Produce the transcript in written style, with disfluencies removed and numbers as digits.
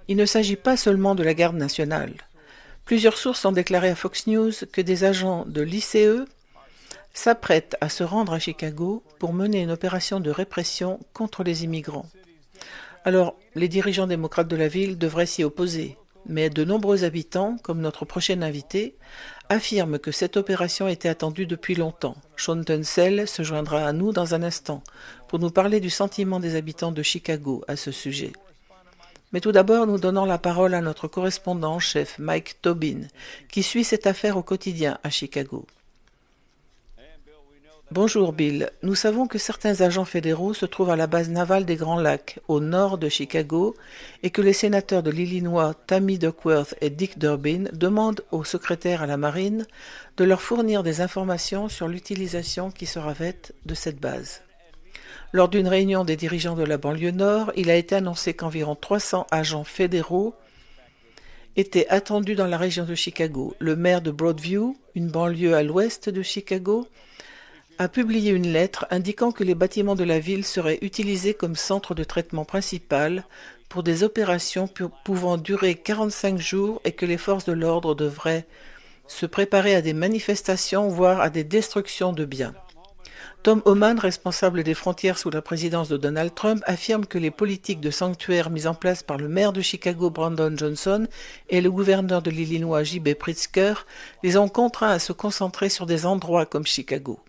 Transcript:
Il ne s'agit pas seulement de la garde nationale. Plusieurs sources ont déclaré à Fox News que des agents de l'ICE s'apprêtent à se rendre à Chicago pour mener une opération de répression contre les immigrants. Alors, les dirigeants démocrates de la ville devraient s'y opposer, mais de nombreux habitants, comme notre prochain invité, affirment que cette opération était attendue depuis longtemps. Sean Tunsell se joindra à nous dans un instant pour nous parler du sentiment des habitants de Chicago à ce sujet. Mais tout d'abord, nous donnons la parole à notre correspondant chef Mike Tobin, qui suit cette affaire au quotidien à Chicago. Bonjour Bill, nous savons que certains agents fédéraux se trouvent à la base navale des Grands Lacs, au nord de Chicago, et que les sénateurs de l'Illinois Tammy Duckworth et Dick Durbin demandent au secrétaire à la Marine de leur fournir des informations sur l'utilisation qui sera faite de cette base. Lors d'une réunion des dirigeants de la banlieue nord, il a été annoncé qu'environ 300 agents fédéraux étaient attendus dans la région de Chicago. Le maire de Broadview, une banlieue à l'ouest de Chicago, a publié une lettre indiquant que les bâtiments de la ville seraient utilisés comme centre de traitement principal pour des opérations pouvant durer 45 jours et que les forces de l'ordre devraient se préparer à des manifestations, voire à des destructions de biens. Tom Homan, responsable des frontières sous la présidence de Donald Trump, affirme que les politiques de sanctuaire mises en place par le maire de Chicago, Brandon Johnson, et le gouverneur de l'Illinois, J.B. Pritzker, les ont contraints à se concentrer sur des endroits comme Chicago.